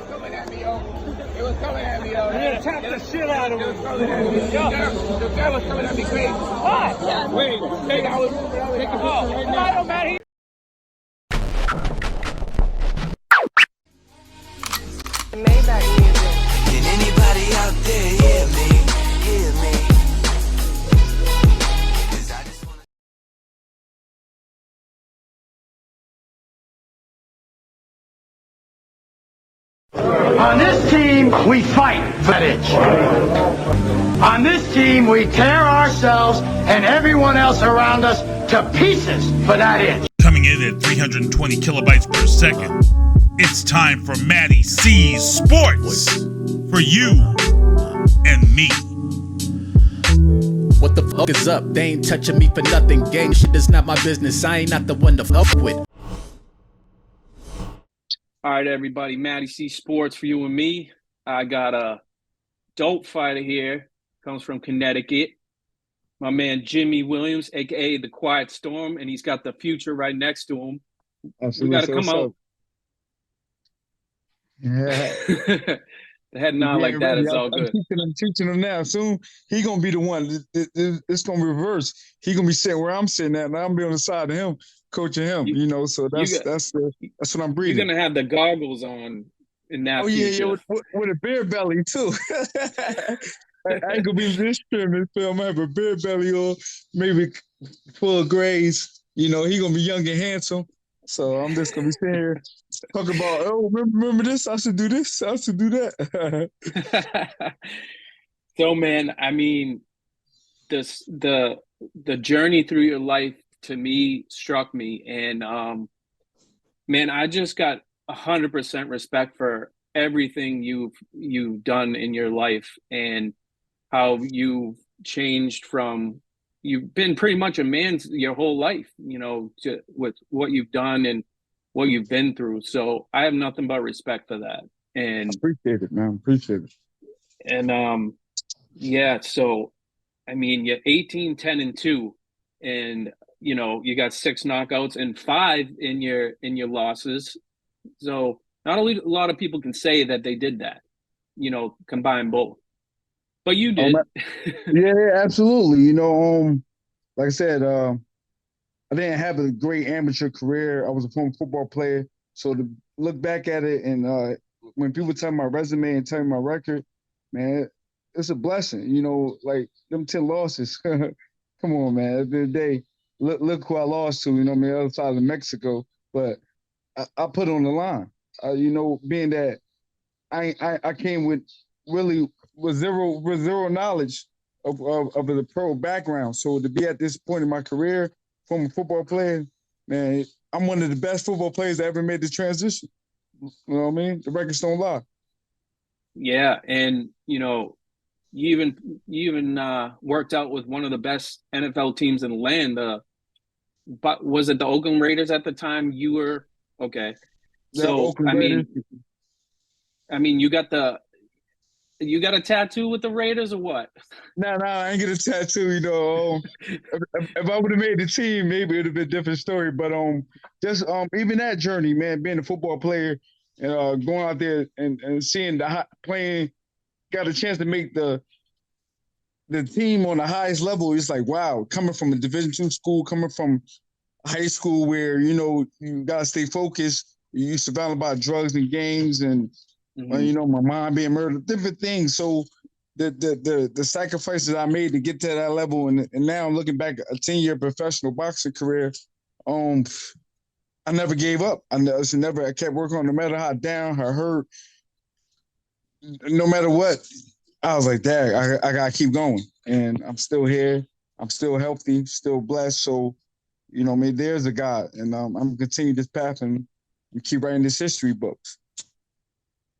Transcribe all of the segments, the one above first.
Coming at me, yo. It was coming at me, yo. You attacked the shit out of him. The guy was coming at me crazy. What? Wait, take a picture right now. Mattie. Maybach music. Can anybody out there hear me? Hear me? 'Cause I just wanna... On this team, we fight for that itch. On this team, we tear ourselves and everyone else around us to pieces for that itch. Coming in at 320 kilobytes per second, it's time for Mattie C's Sports for you and me. What the fuck is up? They ain't touching me for nothing. Gang shit is not my business. I ain't not the one to fuck with. All right, everybody. Mattie C Sports for you and me. I got a dope fighter here. Comes from Connecticut. My man Jimmy Williams, a.k.a. The Quiet Storm, and he's got the Future right next to him. Absolutely. We got to come out. Yeah. The head nod like that is all good. I'm teaching him now. Soon he gonna be the one. It's gonna reverse. He gonna be sitting where I'm sitting at, and I'm be on the side of him, coaching him. So that's what I'm breathing. You're gonna have the goggles on in that. Oh Future. yeah, with a beer belly too. I ain't gonna be this trim in film. I have a beer belly on, maybe full of grays. He gonna be young and handsome. So I'm just gonna be sitting here talk about, oh, remember this? I should do this. I should do that. So, man, I mean, the journey through your life to me struck me, and man, I just got 100% respect for everything you've done in your life and how you've changed from. You've been pretty much a man your whole life, with what you've done and what you've been through. So I have nothing but respect for that. And appreciate it, man. Appreciate it. And yeah, so I mean, you're 18, 10, and 2, and you got 6 knockouts and 5 in your losses. So not only a lot of people can say that they did that, combine both. But you did. Yeah, absolutely. Like I said, I didn't have a great amateur career. I was a former football player. So to look back at it and when people tell my resume and tell me my record, man, it's a blessing. Like them 10 losses. Come on, man. At the end of the day, look who I lost to, on the other side of Mexico. But I put it on the line. Being that I came with zero knowledge of the pro background. So to be at this point in my career from a football player, man, I'm one of the best football players that ever made the transition. You know what I mean? The records don't lie. Yeah, and you even worked out with one of the best NFL teams in the land. But was it the Oakland Raiders at the time? You were okay. So I mean, you got a tattoo with the Raiders or what? No, I ain't get a tattoo. If I would have made the team, maybe it'd have been a different story. But just even that journey, man, being a football player, going out there and seeing playing, got a chance to make the team on the highest level. It's like, wow, coming from a Division II school, coming from high school where you gotta stay focused. You're surrounded by drugs and gangs and. My mom being murdered, different things. So the sacrifices I made to get to that level, and now looking back, a 10-year professional boxing career, I never gave up. I kept working on, no matter how down, how hurt, no matter what. I was like, Dad, I gotta keep going, and I'm still here. I'm still healthy, still blessed. So, there's a God, and I'm gonna continue this path and keep writing this history books.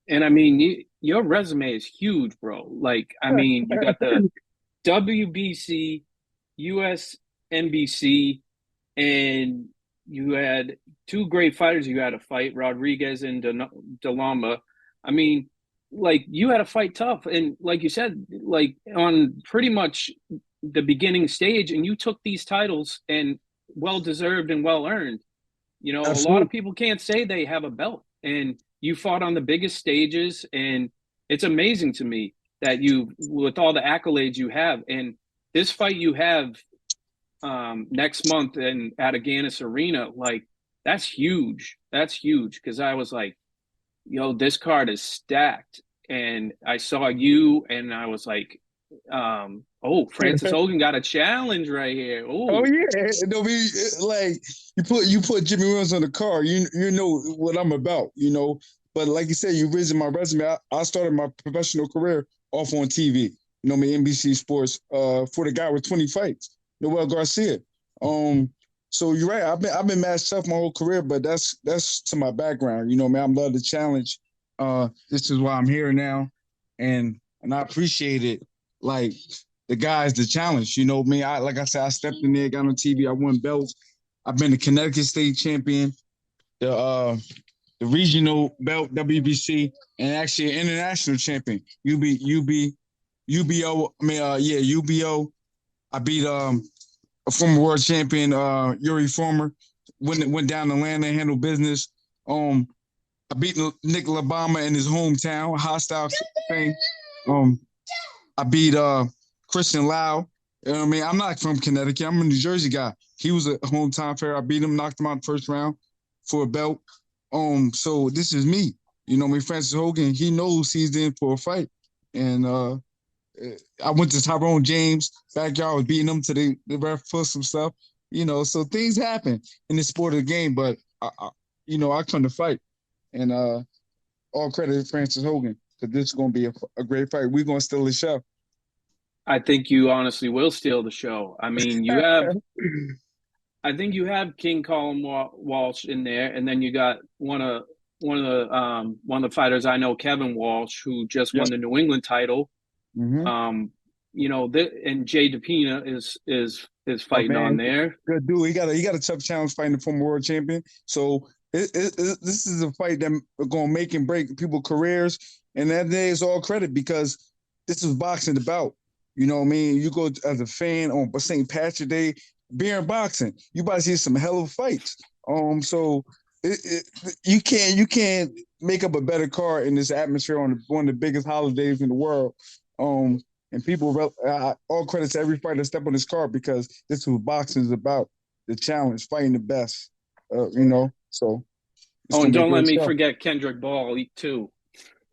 And I mean, your resume is huge, bro. Like, I mean, you got the WBC, US NBC, and you had 2 great fighters you had to fight, Rodriguez and DeLamba. I mean, like, you had to fight tough. And like you said, like, on pretty much the beginning stage, and you took these titles, and well-deserved and well-earned. A lot of people can't say they have a belt. and you fought on the biggest stages, and it's amazing to me that with all the accolades you have, and this fight you have next month at Agganis Arena, like that's huge. That's huge because I was like, yo, this card is stacked. And I saw you and I was like, oh, Francis Hogan got a challenge right here. Ooh. Oh yeah, no, like you put Jimmy Williams on the card. You know what I'm about, you know. But like you said, you visited my resume. I started my professional career off on TV. You know me, NBC Sports. For the guy with 20 fights, Noel Garcia. So you're right. I've been matched tough my whole career, but that's to my background. You know, man, I love the challenge. This is why I'm here now, and I appreciate it. Like the guys, the challenge. You know me. Like I said, I stepped in there, got on TV. I won belts. I've been the Connecticut State champion, the regional belt, WBC, and actually an international champion, UBO. UBO. I beat a former world champion, Yuri Former. Went down to Atlanta and handled business. I beat Nick Labama in his hometown, hostile thing. I beat Christian Lau. You know what I mean? I'm not from Connecticut. I'm a New Jersey guy. He was a hometown fair. I beat him, knocked him out the first round for a belt. So this is me. You know what I mean? Francis Hogan, he knows he's in for a fight. And I went to Tyrone James' backyard, was beating him to the ref for some stuff. You know, so things happen in the sport of the game, but I come to fight. And all credit to Francis Hogan, because this is going to be a great fight. We're going to steal the show. I think you honestly will steal the show. I mean, I think you have King Colin Walsh in there, and then you got one of the fighters I know, Kevin Walsh, who just won the New England title. Mm-hmm. You know, and Jay DePina is fighting on there. Good dude. He got a tough challenge fighting the former world champion. So this is a fight that's going to make and break people's careers, and that day is all credit because this is boxing about. You know what I mean? You go as a fan on St. Patrick's Day, beer and boxing, you about to see some hell of fights. So you can't make up a better card in this atmosphere on one of the biggest holidays in the world. And people, all credit to every fighter that step on this card because this is what boxing is about: the challenge, fighting the best. You know, so. And don't let me forget Kendrick Ball too.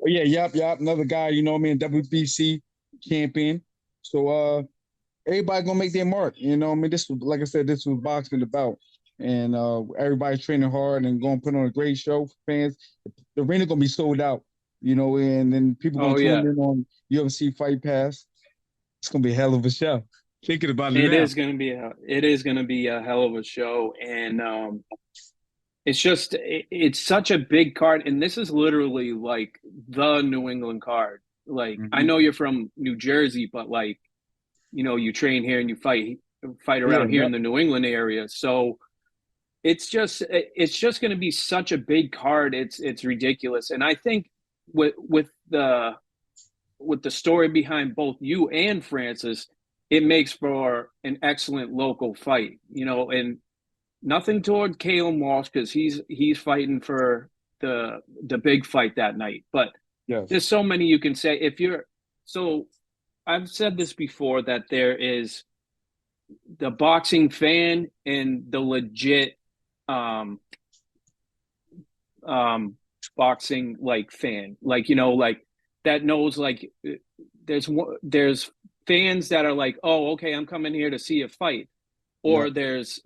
Oh yeah, yep, another guy. You know what I mean? WBC champion. So everybody gonna make their mark. You know what I mean? This was, like I said, this was boxing about. And everybody's training hard and going to put on a great show for fans. The arena going to be sold out, you know, and then people going to tune in on UFC Fight Pass. It's going to be a hell of a show. Thinking about it now. It is going to be a hell of a show. And it's such a big card. And this is literally like the New England card. Like, I know you're from New Jersey, but like, you know, you train here and you fight around here in the New England area. So it's just going to be such a big card. It's ridiculous. And I think with the story behind both you and Francis, it makes for an excellent local fight, you know, and nothing toward Kalen Walsh because he's fighting for the big fight that night. But there's so many you can say. I've said this before that there is the boxing fan and the legit boxing like fan, like, you know, like that knows, like there's fans that are like, oh, okay, I'm coming here to see a fight, or there's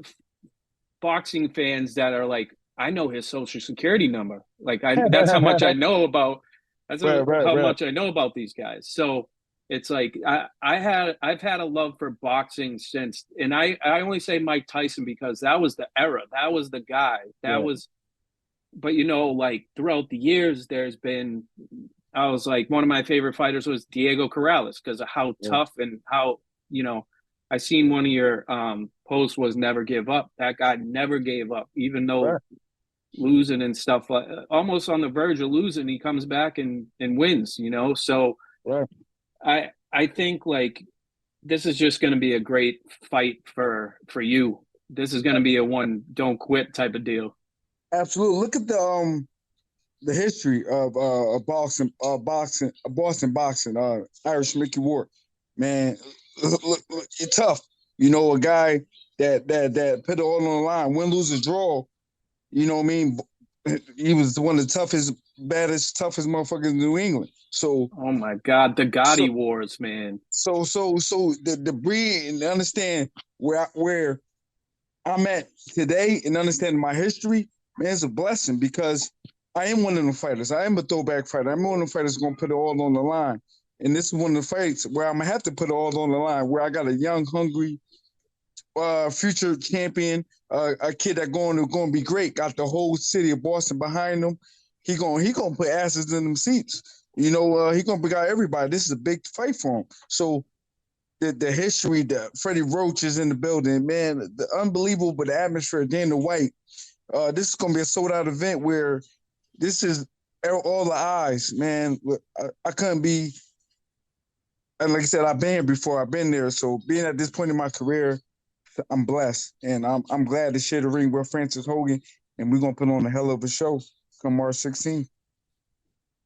boxing fans that are like, I know his social security number, like that's how much I know about much I know about these guys. So it's like I've had a love for boxing since, and I only say Mike Tyson because that was the era, that was the guy, was. But you know, like throughout the years, there's been, I was like, one of my favorite fighters was Diego Corrales because of how tough and how, you know, I seen one of your posts was never give up. That guy never gave up, even though losing and stuff, like almost on the verge of losing, he comes back and wins, you know. So I think like this is just going to be a great fight for you. This is going to be a one don't quit type of deal. Absolutely. Look at the history of Boston boxing, Irish Mickey Ward. Man, look, you're tough. You know, a guy that put it all on the line, win, lose, or draw. You know what I mean? He was one of the toughest, baddest, toughest motherfuckers in New England. So, Oh my God, the Gotti so, Wars, man. so the breed and understand where I'm at today and understanding my history, man, it's a blessing because I am one of the fighters. I am a throwback fighter. I'm one of the fighters going to put it all on the line. And this is one of the fights where I'm going to have to put it all on the line, where I got a young, hungry, future champion, a kid that going to be great, got the whole city of Boston behind him. He gonna put asses in them seats. You know, he going to bring out everybody. This is a big fight for him. So the history, the Freddie Roach is in the building, man, the unbelievable, but the atmosphere, Dana White. This is going to be a sold-out event where this is all the eyes, man. I couldn't be, and like I said, I've been here before. I've been there. So being at this point in my career, I'm blessed. And I'm glad to share the ring with Francis Hogan, and we're going to put on a hell of a show come March 16th.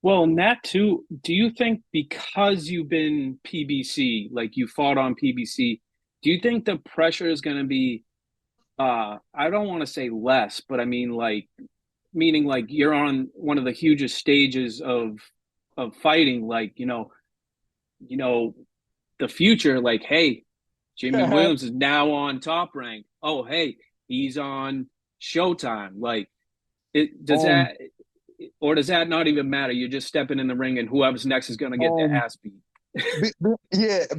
Well, and that too, do you think because you've been PBC, like you fought on PBC, do you think the pressure is going to be, I don't want to say less, but I mean like, meaning like you're on one of the hugest stages of fighting, like, you know, the future, like, hey, Jimmy Williams is now on Top Rank. Oh, hey, he's on Showtime. Like, does that not even matter? You're just stepping in the ring, and whoever's next is going to get their ass beat.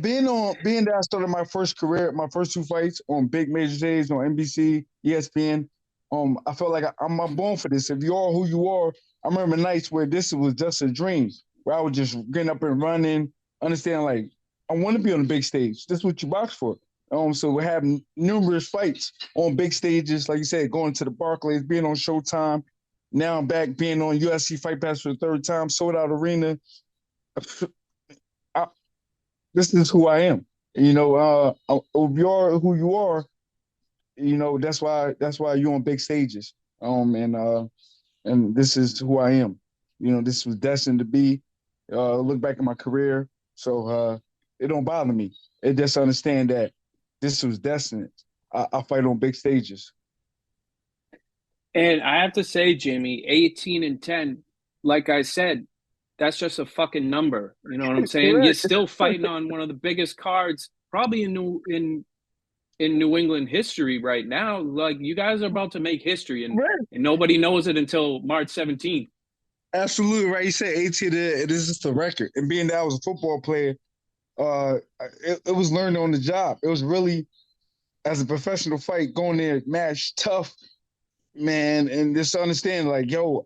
Being that I started my first career, my first two fights on big major stages on NBC, ESPN. I felt like I'm born for this. If you are who you are, I remember nights where this was just a dream, where I was just getting up and running, understand like I want to be on the big stage. This is what you box for. So we're having numerous fights on big stages, like you said, going to the Barclays, being on Showtime. Now I'm back being on UFC Fight Pass for the third time, sold out arena. This is who I am. You know, if you are who you are, you know, that's why you're on big stages. And this is who I am. You know, this was destined to be. Look back at my career. So it don't bother me. It just understand that this was destined. I fight on big stages. And I have to say, Jimmy, 18-10, like I said, that's just a fucking number. You know what I'm saying? You're still fighting on one of the biggest cards, probably in New England history right now. Like, you guys are about to make history, and nobody knows it until March 17th. Absolutely right. You said 18. It is just a record. And being that I was a football player, it was learned on the job. It was really, as a professional fight, going there, match tough, man, and just understand like, yo,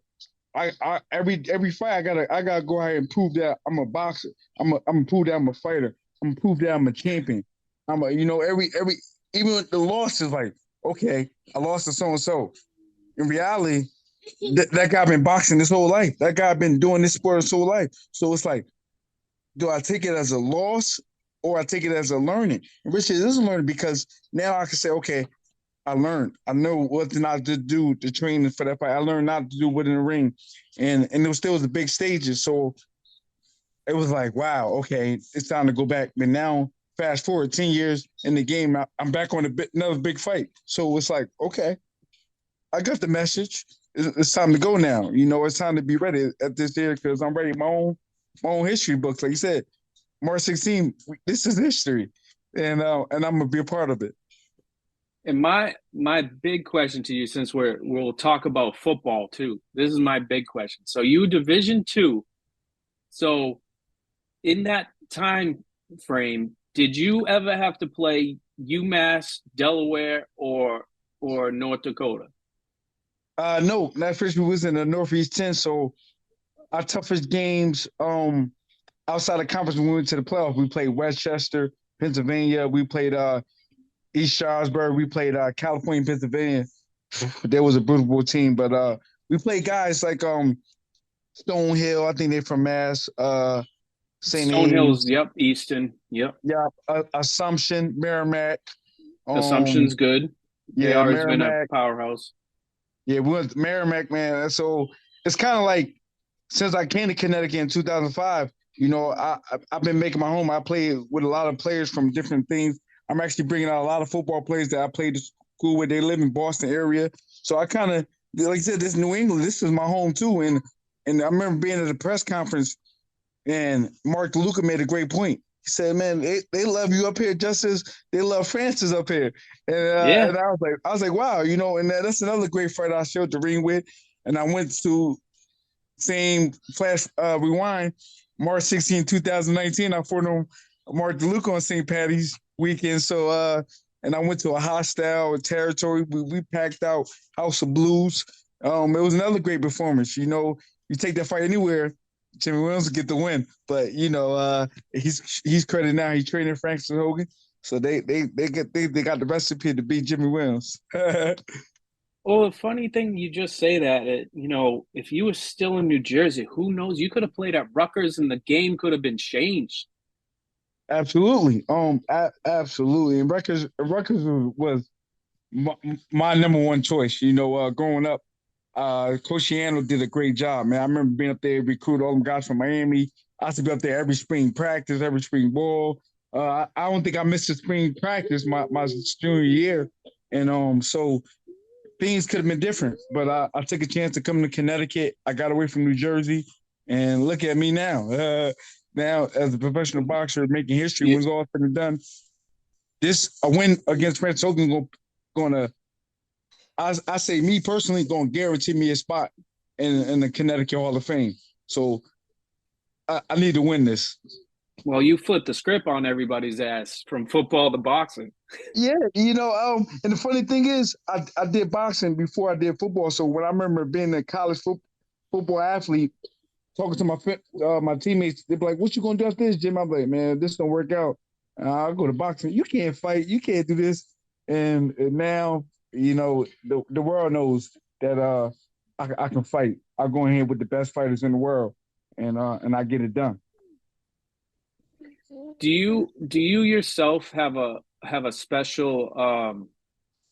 I every fight I gotta go ahead and prove that I'm a boxer. I'm prove that I'm a fighter. I'm prove that I'm a champion. Every even the loss is like, okay, I lost to so and so. In reality, that guy been boxing his whole life. That guy been doing this sport his whole life. So it's like, do I take it as a loss or I take it as a learning? And Richard, this is a learning because now I can say, okay, I learned. I know what not to do to train for that fight. I learned not to do what in the ring. And it was still the big stages. So it was like, wow, okay, it's time to go back. But now, fast forward 10 years in the game, I'm back on another big fight. So it's like, okay, I got the message. It's time to go now. You know, it's time to be ready at this year because I'm ready my own history books. Like you said, March 16, this is history. And I'm going to be a part of it. And my big question to you, since we'll talk about football too, this is my big question. So you Division II. So in that time frame, did you ever have to play UMass, Delaware, or North Dakota? No, that first we was in the Northeast 10. So our toughest games outside of conference when we went to the playoffs, we played Westchester, Pennsylvania. We played East Stroudsburg. We played California, Pennsylvania. There was a brutal team, but we played guys like Stonehill. I think they're from Mass. St. Stonehill's, yep. Easton, yep. Yeah, Assumption, Merrimack. Assumption's good. Yeah, they always Merrimack. been a powerhouse. Yeah, we went to Merrimack, man. So it's kind of like since I came to Connecticut in 2005, I've been making my home. I play with a lot of players from different things. I'm actually bringing out a lot of football players that I played school where they live in Boston area. So I kind of, like I said, this New England, this is my home too. And I remember being at a press conference and Mark DeLuca made a great point. He said, "Man, they love you up here just as they love Francis up here." And I was like, wow, and that's another great fight I shared the ring with. And I went to same flash rewind, March 16, 2019. I fought on Mark DeLuca on St. Patty's weekend. So and I went to a hostile territory. We packed out House of Blues. It was another great performance. You take that fight anywhere, Jimmy Williams will get the win. But he's credited now. He's training Francis Hogan, so they got the recipe to beat Jimmy Williams. Well, the funny thing, you just say that, if you were still in New Jersey, who knows? You could have played at Rutgers and the game could have been changed. Absolutely. Absolutely. And Rutgers was my number one choice. Growing up, Coach Shiano did a great job, man. I remember being up there, recruit all them guys from Miami. I used to be up there every spring practice, every spring ball. I don't think I missed a spring practice my junior year. And so things could have been different, but I took a chance to come to Connecticut. I got away from New Jersey, and look at me now. Now, as a professional boxer, making history, when it's all said and done, a win against Francis Hogan I say, me personally, going to guarantee me a spot in the Connecticut Hall of Fame. So I need to win this. Well, you flipped the script on everybody's ass from football to boxing. Yeah, and the funny thing is, I did boxing before I did football. So when I remember being a college football athlete, talking to my teammates, they'd be like, "What you gonna do after this, Jim?" I'm like, "Man, this don't work out. I'll go to boxing. You can't fight. You can't do this." And now, the world knows that I can fight. I go in here with the best fighters in the world, and I get it done. Do you yourself have a special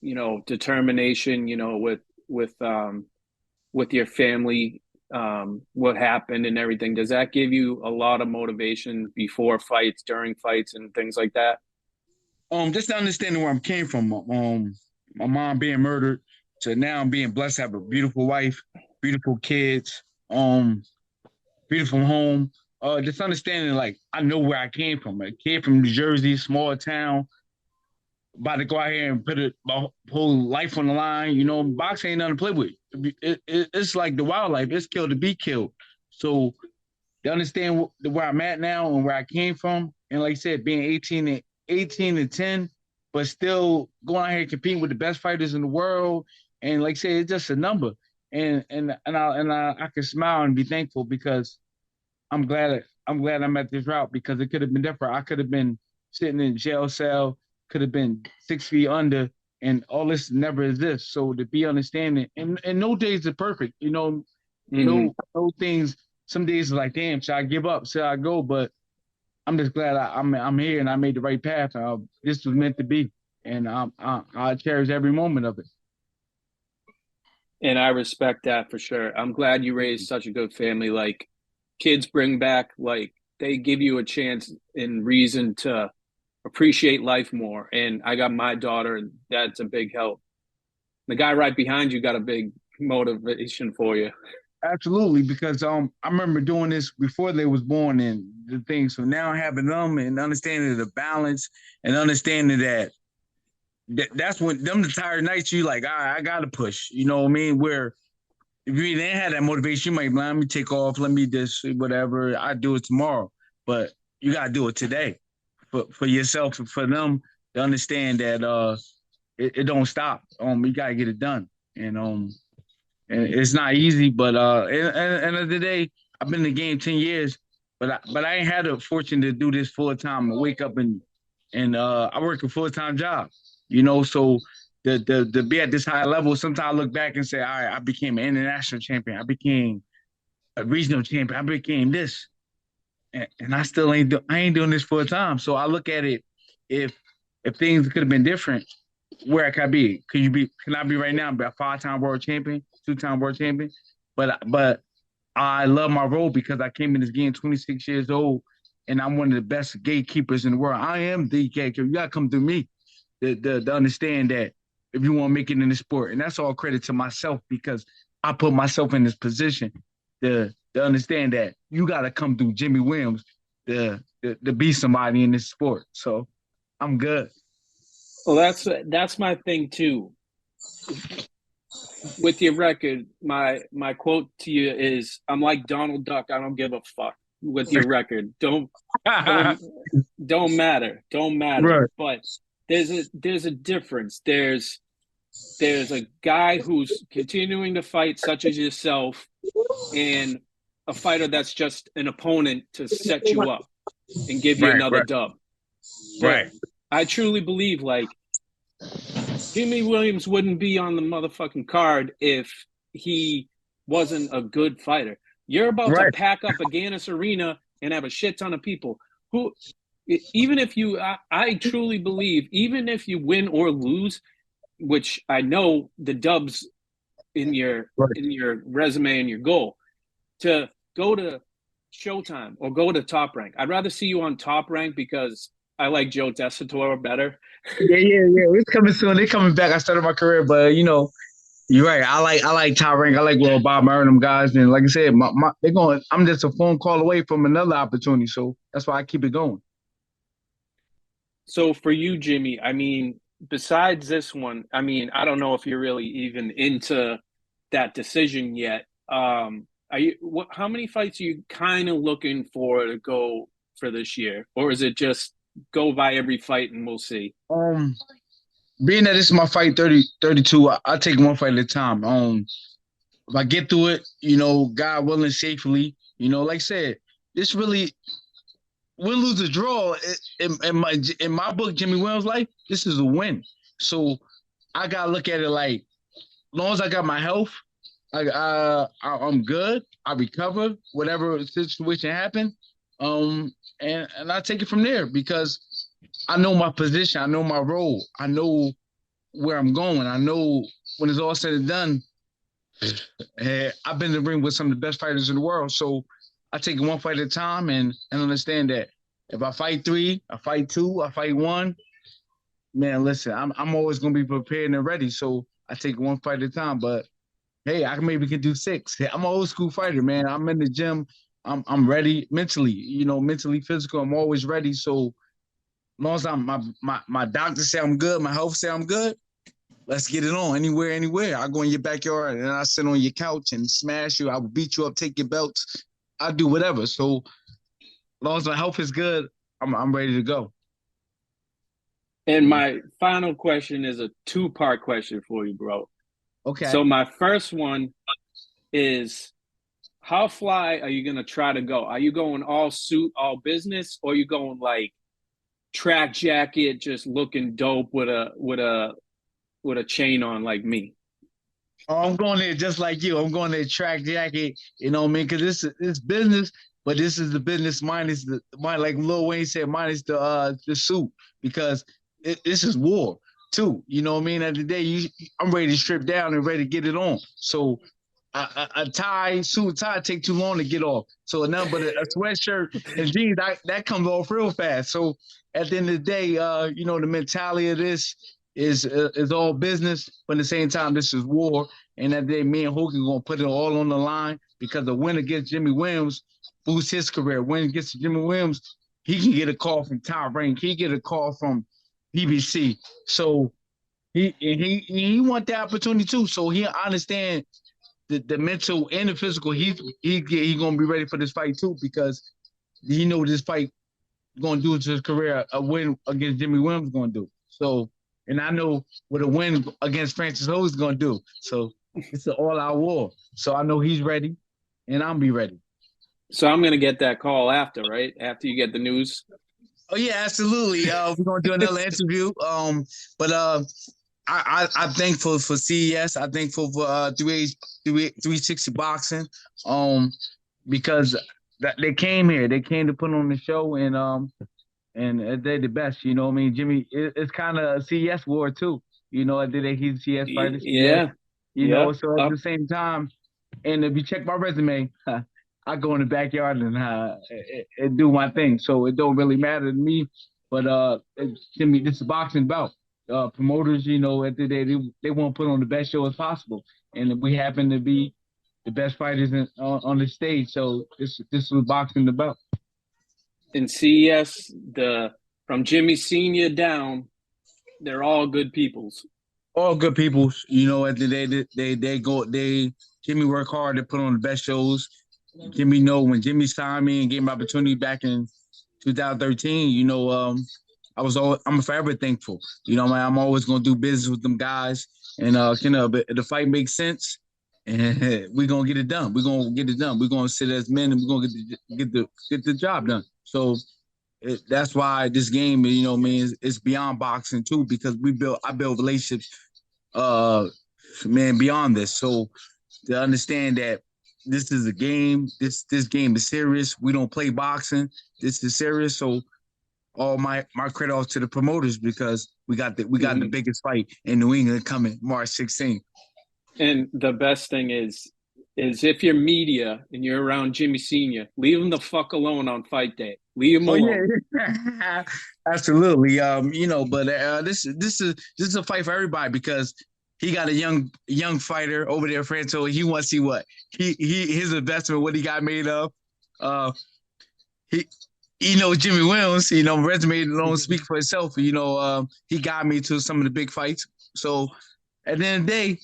determination, with your family, what happened and everything? Does that give you a lot of motivation before fights, during fights, and things like that? Just understanding where I came from. My mom being murdered, to now I'm being blessed to have a beautiful wife, beautiful kids, beautiful home. Just understanding, like, I know where I came from. I came from New Jersey, small town, about to go out here and put my whole life on the line. Boxing ain't nothing to play with. It's like the wildlife. It's killed to be killed. So to understand where I'm at now and where I came from, and like I said, being 18 and 10, but still going out here and competing with the best fighters in the world. And like I said, it's just a number. And I can smile and be thankful, because I'm glad I'm at this route, because it could have been different. I could have been sitting in a jail cell, could have been 6 feet under, and all this never exists. So to be understanding, and no days are perfect, no things. Some days are like, damn, should I give up? Should I go? But I'm just glad I'm here and I made the right path. This was meant to be, and I cherish every moment of it. And I respect that for sure. I'm glad you raised such a good family. Like, kids bring back, like, they give you a chance and reason to appreciate life more. And I got my daughter, and that's a big help. The guy right behind you got a big motivation for you. Absolutely, because I remember doing this before they was born and the things. So now having them and understanding the balance and understanding that's when them the tired nights you like, all right, I gotta push. You know what I mean? Where if you didn't have that motivation, you might let me take off, let me this, whatever. I do it tomorrow, but you gotta do it today for yourself and for them to understand that it don't stop. You gotta get it done, and it's not easy. But end of the day, I've been in the game 10 years, but I ain't had the fortune to do this full time. I wake up and I work a full-time job, so to be at this high level, sometimes I look back and say, all right, I became an international champion. I became a regional champion. I became this. And I still ain't doing this full time. So I look at it, if things could have been different, where can I be? Can I be right now, be a 5-time world champion, 2-time world champion? But I love my role because I came in this game 26 years old, and I'm one of the best gatekeepers in the world. I am the gatekeeper. You got to come through me to understand that if you want to make it in the sport. And that's all credit to myself because I put myself in this position to understand that you got to come through Jimmy Williams to be somebody in this sport. So I'm good. Well, that's my thing too. With your record, my quote to you is, "I'm like Donald Duck. I don't give a fuck." With your record, don't matter, don't matter. Right. But there's a difference. There's a guy who's continuing to fight, such as yourself, and a fighter that's just an opponent to set you up and give you another dub. Right. I truly believe, like, Jimmy Williams wouldn't be on the motherfucking card if he wasn't a good fighter. You're about to pack up Agganis Arena and have a shit ton of people who, even if you, I truly believe, even if you win or lose, which I know the dubs in your resume and your goal, to go to Showtime or go to Top Rank. I'd rather see you on Top Rank because I like Joe Tessitore better. Yeah. It's coming soon. They're coming back. I started my career, but you're right. I like Top Rank. I like Bob Murray, them guys. And like I said, they're going. I'm just a phone call away from another opportunity. So that's why I keep it going. So for you, Jimmy, I mean, besides this one, I mean, I don't know if you're really even into that decision yet. How many fights are you kind of looking for to go for this year, or is it just go by every fight and we'll see? Being that this is my fight 32, I take one fight at a time. If I get through it, God willing, safely, like I said, this really win, lose, or draw. In my book, Jimmy Williams' life, this is a win. So I gotta look at it like, as long as I got my health, I'm good. I recover whatever situation happened, and I take it from there because I know my position, I know my role, I know where I'm going. I know when it's all said and done, I've been in the ring with some of the best fighters in the world. So I take it one fight at a time and understand that if I fight 3, I fight 2, I fight 1, man, listen, I'm always gonna be prepared and ready. So I take one fight at a time. But hey, I maybe can do 6. I'm an old school fighter, man. I'm in the gym. I'm ready mentally, mentally, physical. I'm always ready. So as long as my doctor say I'm good, my health say I'm good, let's get it on. Anywhere. I go in your backyard and I sit on your couch and smash you. I will beat you up, take your belts. I'll do whatever. So as long as my health is good, I'm ready to go. And my final question is a 2-part question for you, bro. Okay. So my first one is, how fly are you gonna try to go? Are you going all suit, all business, or are you going like track jacket, just looking dope with a chain on like me? Oh, I'm going there just like you. I'm going there track jacket, you know what I mean? Because it's business, but this is the business minus like Lil Wayne said, minus the suit, because this is war too. You know what I mean? At the day, I'm ready to strip down and ready to get it on. So a suit tie take too long to get off. So nothing but a sweatshirt and jeans, that comes off real fast. So at the end of the day, the mentality of this is all business, but at the same time, this is war. And that day, me and Hoga gonna put it all on the line because the win against Jimmy Williams boosts his career. Win against Jimmy Williams, he can get a call from Top Rank. He get a call from BBC. So he want the opportunity too. So he understand the mental and the physical. He gonna be ready for this fight too because he know this fight gonna do to his career. A win against Jimmy Williams gonna do. So, and I know what a win against Francis Hoga is gonna do. So it's an all-out war. So I know he's ready, and I'm be ready. So I'm gonna get that call after, right? After you get the news. Oh yeah, absolutely. We're gonna do another interview. But I'm thankful for CES. I'm thankful for 360 Boxing. Because they came here. They came to put on the show, and they're the best. You know what I mean? Jimmy, it's kind of a CES war too. He's CES fighter. Yeah. You know, so at the same time, And if you check my resume, I go in the backyard and do my thing. So it don't really matter to me. But to me, this is boxing bout. Promoters, at the end of the day, they want to put on the best show as possible, and we happen to be the best fighters on the stage. So this was boxing about. In CES, from Jimmy Senior down, they're all good peoples. All good people. At the day, Jimmy work hard to put on the best shows. Jimmy know when Jimmy signed me and gave me opportunity back in 2013. I'm forever thankful. Man, I'm always gonna do business with them guys, and but the fight makes sense, and we're gonna get it done. We're gonna get it done. We're gonna sit as men, and we're gonna get the job done. So that's why this game, it's beyond boxing too, because I build relationships, beyond this. So to understand that this is a game, this game is serious. We don't play boxing. This is serious. So all my credit off to the promoters, because we got the biggest fight in New England coming March 16th. And the best thing is if you're media and you're around Jimmy Senior, leave him the fuck alone on fight day. Leave him alone. Yeah. Absolutely. But this is a fight for everybody, because he got a young fighter over there, Franco. He wants to see what his investment, what he got made of. Jimmy Williams, resume don't speak for itself. He got me to some of the big fights. So at the end of the day,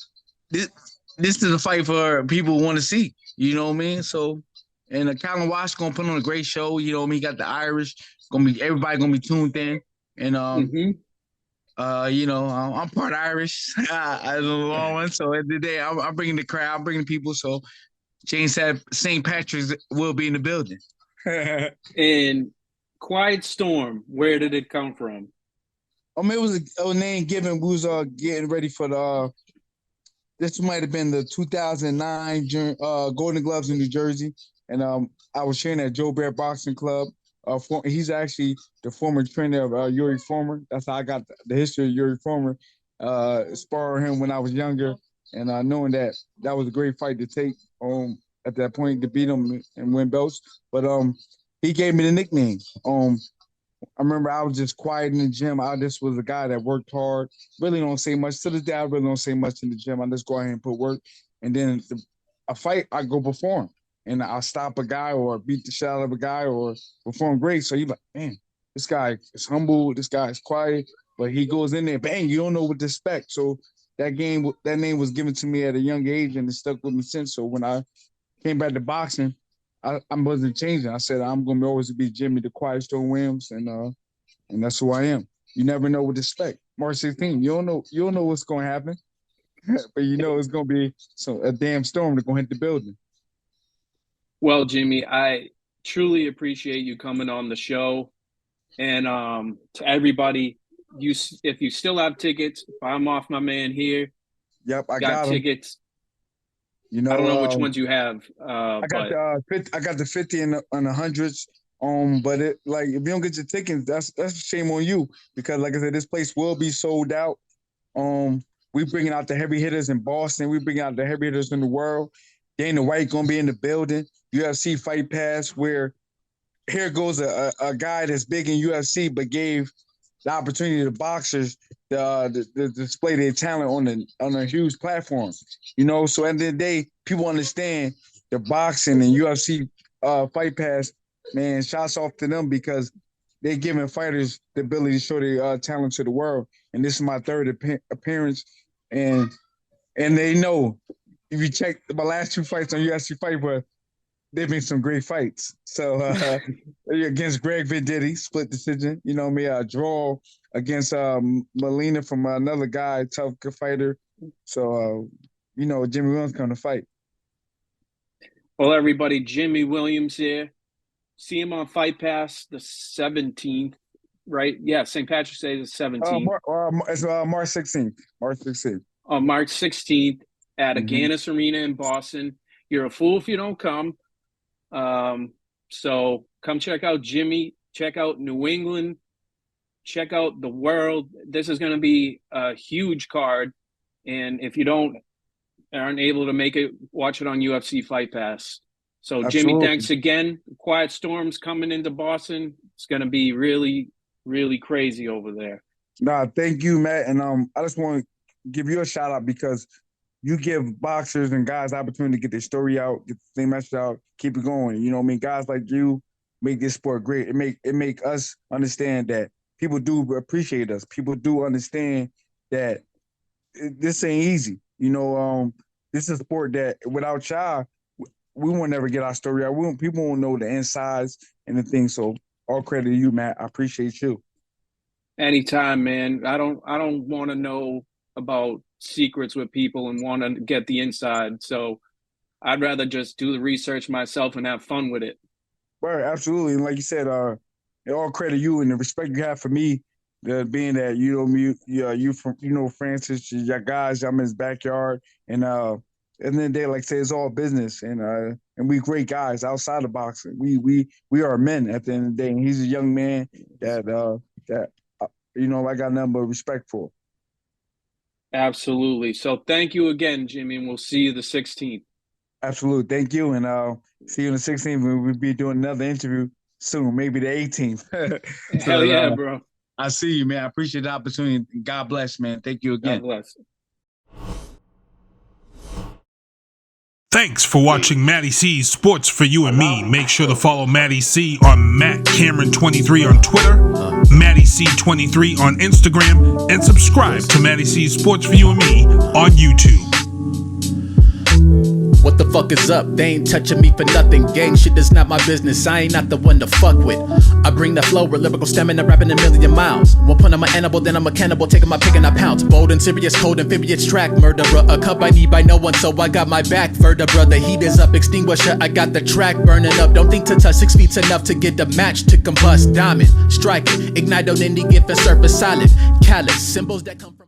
this is a fight for people who want to see. You know what I mean? So, and Callum Wash gonna put on a great show. You know what I mean? He got the Irish. Everybody gonna be tuned in. And I'm part Irish. I don't know. So at the end of the day, I'm bringing the crowd. I'm bringing people. So Jane said St. Patrick's will be in the building. And Quiet Storm, where did it come from? It was a name given. We was getting ready for the this might have been the 2009 Golden Gloves in New Jersey, and I was training at Joe Bear Boxing Club. He's actually the former trainer of Yuri Former. That's how I got the history of Yuri Former. Sparring him when I was younger, and knowing that was a great fight to take at that point, to beat him and win belts. But he gave me the nickname. I remember I was just quiet in the gym. I just was a guy that worked hard. Really don't say much. To this day, I really don't say much in the gym. I just go ahead and put work. And then a fight, I go perform. And I'll stop a guy or beat the shit out of a guy or perform great. So you're like, man, this guy is humble. This guy is quiet. But he goes in there, bang, you don't know what to expect. So that name was given to me at a young age, and it stuck with me since. So when I came back to boxing, I wasn't changing. I said I'm gonna always be Jimmy the Quiet Storm Williams, and that's who I am. You never know what to expect. March 16th, you don't know what's gonna happen, but it's gonna be a damn storm that's gonna hit the building. Well, Jimmy, I truly appreciate you coming on the show, and to everybody, if you still have tickets, buy them off my man here. Yep, I got tickets. I don't know which ones you have. I got the 50 and the 100s. But if you don't get your tickets, that's a shame on you, because like I said, this place will be sold out. We bringing out the heavy hitters in Boston. We bringing out the heavy hitters in the world. Dana White gonna be in the building. UFC Fight Pass, where here goes a guy that's big in UFC, but gave the opportunity to boxers to display their talent on a huge platform. So at the end of the day, people understand the boxing and UFC Fight Pass. Man, shots off to them, because they're giving fighters the ability to show their talent to the world. And this is my third appearance, and they know, if you check my last two fights on UFC Fight Pass, they've been some great fights. So against Greg Venditti, split decision. A draw against Molina from another guy, tough fighter. So Jimmy Williams coming to fight. Well, everybody, Jimmy Williams here. See him on Fight Pass the 17th, right? Yeah, St. Patrick's Day is the 17th. It's March 16th. March 16th. On March 16th at Agganis Arena in Boston. You're a fool if you don't come. So come check out Jimmy, check out New England, check out the world. This is going to be a huge card. And if you don't aren't able to make it, watch it on UFC Fight Pass. So Absolutely. Jimmy, thanks again. Quiet Storm's coming into Boston. It's going to be really, really crazy over there. Nah, thank you, Matt. And I just want to give you a shout out because you give boxers and guys the opportunity to get their story out, get their message out, keep it going. You know what I mean? Guys like you make this sport great. It make us understand that people do appreciate us. People do understand that this ain't easy. You know, this is a sport that without y'all, we won't never get our story out. People won't know the insides and the things. So all credit to you, Matt. I appreciate you. Anytime, man. I don't want to know about secrets with people and want to get the inside. So I'd rather just do the research myself and have fun with it. Right, absolutely. And like you said, all credit to you and the respect you have for me, being that you from Francis, your guys, I'm in his backyard, and then the day, like I say, it's all business, and we great guys outside of boxing. We are men at the end of the day, and he's a young man that I got nothing but respect for. Absolutely. So thank you again, Jimmy, and we'll see you the 16th. Absolutely, thank you, and see you on the 16th. We'll be doing another interview soon, maybe the 18th. Hell yeah, bro. I see you, man. I appreciate the opportunity. God bless, man. Thank you again. God bless. Thanks for watching Mattie C's Sports for You and Me. Make sure to follow Mattie C on Matt Cameron 23 on Twitter, Mattie C 23 on Instagram, and subscribe to Mattie C's Sports for You and Me on YouTube. What the fuck is up? They ain't touching me for nothing. Gang shit is not my business. I ain't not the one to fuck with. I bring the flow with lyrical stamina, rapping a million miles. One point I'm an animal, then I'm a cannibal, taking my pick and I pounce. Bold and serious, cold amphibious track murderer. A cup I need by no one, so I got my back vertebra. The heat is up, extinguisher. I got the track burning up. Don't think to touch 6 feet's enough to get the match to combust. Diamond, strike it, ignite on any gift and surface solid. Callous symbols that come from.